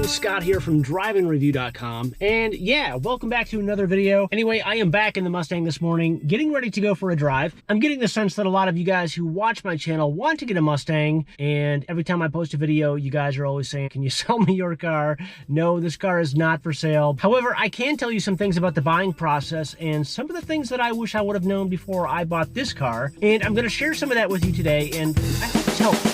Scott here from drivingreview.com, and yeah, welcome back to another video. Anyway, I am back in the Mustang this morning, getting ready to go for a drive. I'm getting the sense that a lot of you guys who watch my channel want to get a Mustang, and every time I post a video, you guys are always saying, can you sell me your car? No, this car is not for sale. However, I can tell you some things about the buying process and some of the things that I wish I would have known before I bought this car, and I'm going to share some of that with you today, and I hope it's helpful.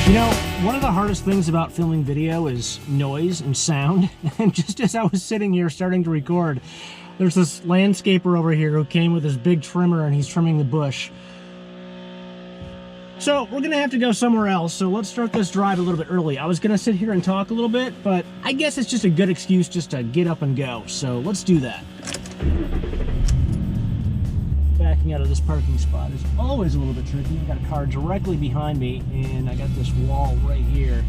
You know, one of the hardest things about filming video is noise and sound. And just as I was sitting here starting to record, there's this landscaper over here who came with his big trimmer and he's trimming the bush. So we're gonna have to go somewhere else, so let's start this drive a little bit early. I was gonna sit here and talk a little bit, but I guess it's just a good excuse just to get up and go. So let's do that. Backing out of this parking spot is always a little bit tricky. I got a car directly behind me and I got this wall right here.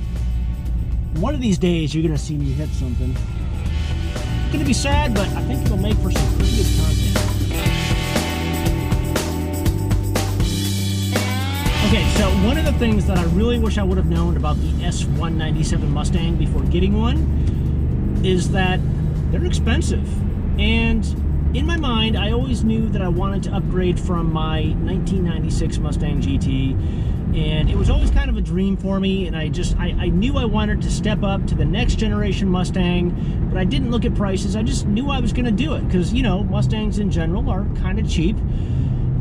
One of these days you're gonna see me hit something. It's gonna be sad, but I think it'll make for some pretty good content. Okay, so one of the things that I really wish I would have known about the S197 Mustang before getting one is that they're expensive. And in my mind, I always knew that I wanted to upgrade from my 1996 Mustang GT, and it was always kind of a dream for me, and I knew I wanted to step up to the next generation Mustang, but I didn't look at prices. I just knew I was going to do it, because, you know, Mustangs in general are kind of cheap,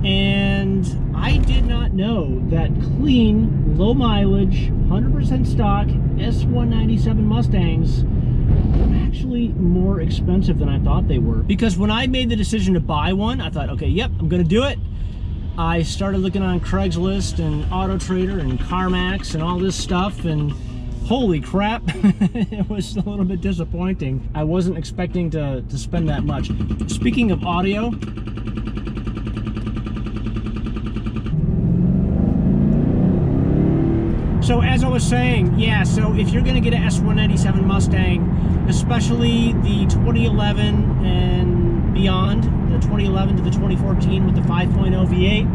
and I did not know that clean, low mileage, 100% stock S197 Mustangs were actually more expensive than I thought they were. Because when I made the decision to buy one, I thought, okay, yep, I'm gonna do it. I started looking on Craigslist and Auto Trader and CarMax and all this stuff, and holy crap, it was a little bit disappointing. I wasn't expecting to spend that much. Speaking of audio, so as I was saying, yeah, so if you're gonna get an S197 Mustang, especially the 2011 and beyond, the 2011 to the 2014 with the 5.0 V8,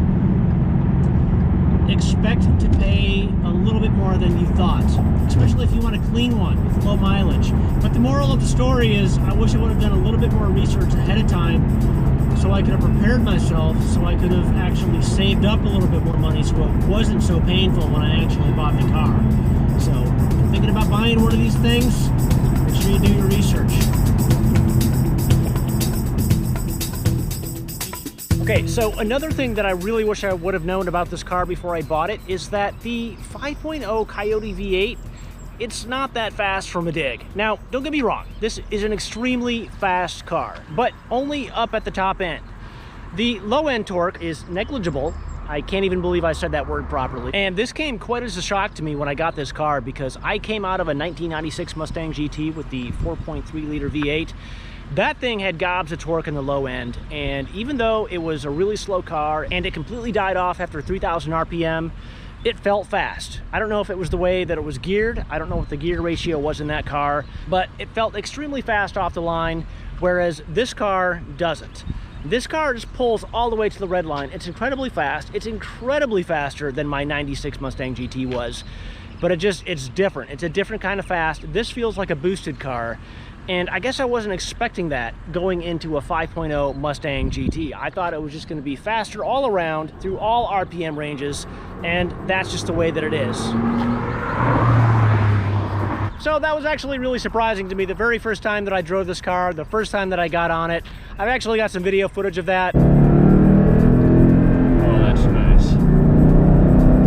expect to pay a little bit more than you thought, especially if you want a clean one with low mileage. But the moral of the story is, I wish I would have done a little bit more research ahead of time so I could have prepared myself, so I could have actually saved up a little bit more money so it wasn't so painful when I actually bought the car. So if you're thinking about buying one of these things, make sure you do your research. Okay, so another thing that I really wish I would have known about this car before I bought it is that the 5.0 Coyote V8, it's not that fast from a dig. Now, don't get me wrong, this is an extremely fast car, but only up at the top end. The low end torque is negligible. I can't even believe I said that word properly. And this came quite as a shock to me when I got this car, because I came out of a 1996 Mustang GT with the 4.3 liter V8. That thing had gobs of torque in the low end, and even though it was a really slow car and it completely died off after 3,000 RPM, it felt fast. I don't know if it was the way that it was geared. I don't know what the gear ratio was in that car, but it felt extremely fast off the line, whereas this car doesn't. This car just pulls all the way to the red line. It's incredibly fast. It's incredibly faster than my 96 Mustang GT was, but it's different. It's a different kind of fast. This feels like a boosted car. And I guess I wasn't expecting that going into a 5.0 Mustang GT. I thought it was just going to be faster all around through all RPM ranges, and that's just the way that it is. So that was actually really surprising to me the very first time that I drove this car, the first time that I got on it. I've actually got some video footage of that. Oh, that's nice.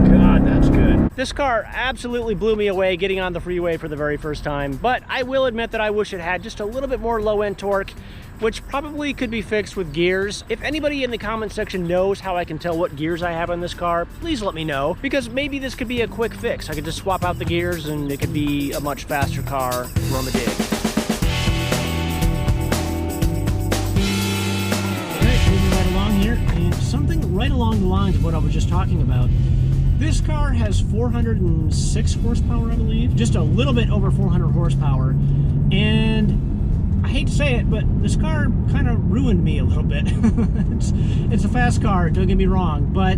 God, that's good. This car absolutely blew me away getting on the freeway for the very first time, but I will admit that I wish it had just a little bit more low-end torque, which probably could be fixed with gears. If anybody in the comment section knows how I can tell what gears I have on this car, please let me know, because maybe this could be a quick fix. I could just swap out the gears and it could be a much faster car from a dig. Alright, moving right along here, and something right along the lines of what I was just talking about. This car has 406 horsepower, I believe, just a little bit over 400 horsepower, and I hate to say it, but this car kind of ruined me a little bit. It's a fast car, don't get me wrong, but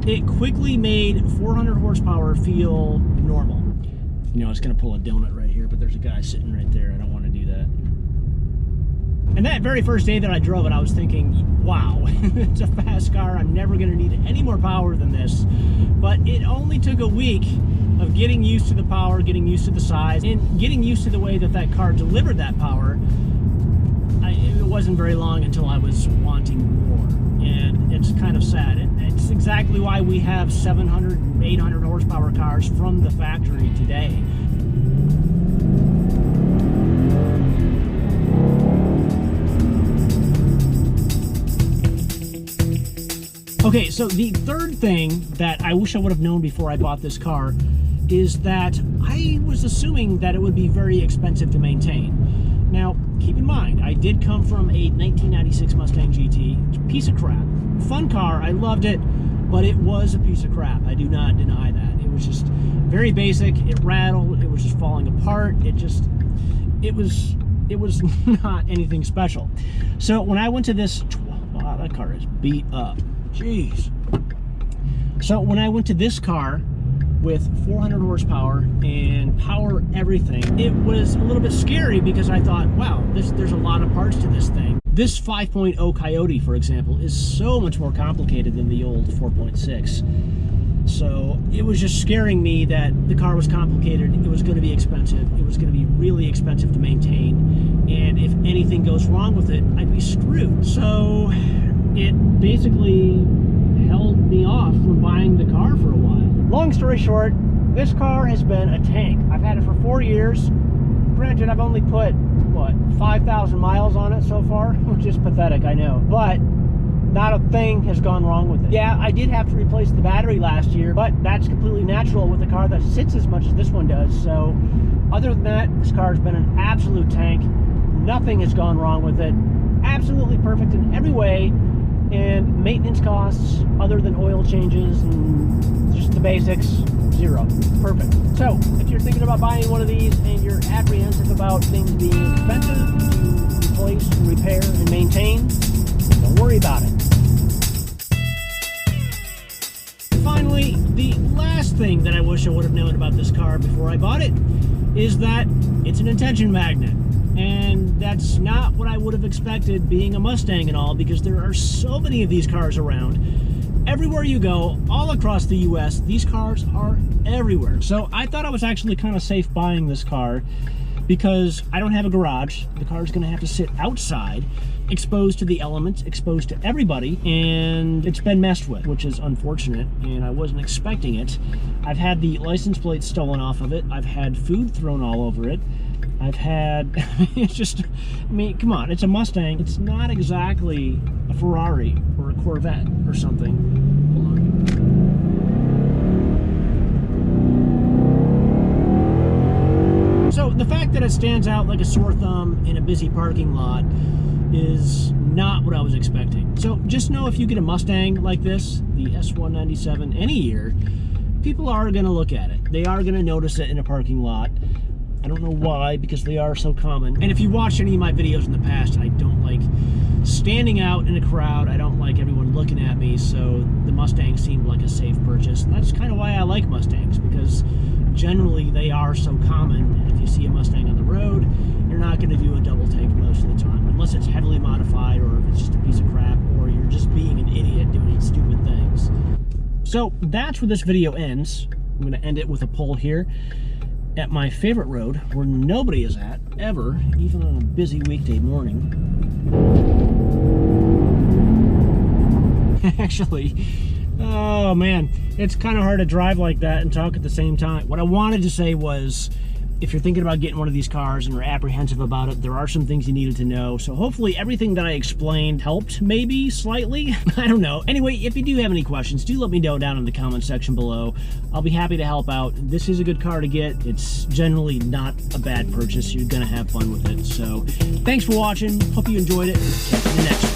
it quickly made 400 horsepower feel normal. You know, I was gonna pull a donut right here, but there's a guy sitting right there. I don't want to do that. And that very first day that I drove it, I was thinking, wow, it's a fast car. I'm never gonna need any more power than this. But it only took a week of getting used to the power, getting used to the size, and getting used to the way that that car delivered that power. It wasn't very long until I was wanting more. And it's kind of sad. It's exactly why we have 700, 800 horsepower cars from the factory today. Okay, so the third thing that I wish I would have known before I bought this car is that I was assuming that it would be very expensive to maintain. Now, keep in mind, I did come from a 1996 Mustang GT, piece of crap. Fun car, I loved it, but it was a piece of crap. I do not deny that. It was just very basic, it rattled, it was just falling apart, it was not anything special. So when I went to this, wow, that car is beat up. Jeez. So when I went to this car with 400 horsepower and power everything, it was a little bit scary because I thought, wow, there's a lot of parts to this thing. This 5.0 Coyote, for example, is so much more complicated than the old 4.6. So it was just scaring me that the car was complicated, it was going to be expensive, it was going to be really expensive to maintain, and if anything goes wrong with it, I'd be screwed. So it basically held me off from buying the car for a while. Long story short, this car has been a tank. I've had it for 4 years. Granted, I've only put, what, 5,000 miles on it so far, which is pathetic, I know. But not a thing has gone wrong with it. Yeah, I did have to replace the battery last year, but that's completely natural with a car that sits as much as this one does. So other than that, this car has been an absolute tank. Nothing has gone wrong with it. Absolutely perfect in every way. And maintenance costs, other than oil changes and just the basics, zero. Perfect. So, if you're thinking about buying one of these and you're apprehensive about things being expensive to replace, repair, and maintain, don't worry about it. Finally, the last thing that I wish I would have known about this car before I bought it is that it's an attention magnet. And that's not what I would have expected being a Mustang and all, because there are so many of these cars around. Everywhere you go, all across the US, these cars are everywhere. So I thought I was actually kind of safe buying this car because I don't have a garage. The car is going to have to sit outside, exposed to the elements, exposed to everybody, and it's been messed with, which is unfortunate, and I wasn't expecting it. I've had the license plate stolen off of it. I've had food thrown all over it. I've had, it's just, I mean, come on, it's a Mustang. It's not exactly a Ferrari or a Corvette or something. Hold on. So the fact that it stands out like a sore thumb in a busy parking lot is not what I was expecting. So just know if you get a Mustang like this, the S197, any year, people are going to look at it. They are going to notice it in a parking lot. I don't know why, because they are so common. And if you watch any of my videos in the past, I don't like standing out in a crowd. I don't like everyone looking at me, so the Mustang seemed like a safe purchase. And that's kind of why I like Mustangs, because generally they are so common. And if you see a Mustang on the road, you're not going to do a double take most of the time, unless it's heavily modified or if it's just a piece of crap or you're just being an idiot doing stupid things. So that's where this video ends. I'm going to end it with a poll here at my favorite road where nobody is at ever, even on a busy weekday morning. Actually, oh man, it's kind of hard to drive like that and talk at the same time. What I wanted to say was, if you're thinking about getting one of these cars and are apprehensive about it, there are some things you needed to know. So hopefully everything that I explained helped, maybe slightly. I don't know. Anyway, if you do have any questions, do let me know down in the comment section below. I'll be happy to help out. This is a good car to get. It's generally not a bad purchase. You're gonna have fun with it. So thanks for watching. Hope you enjoyed it. Catch you in the next one.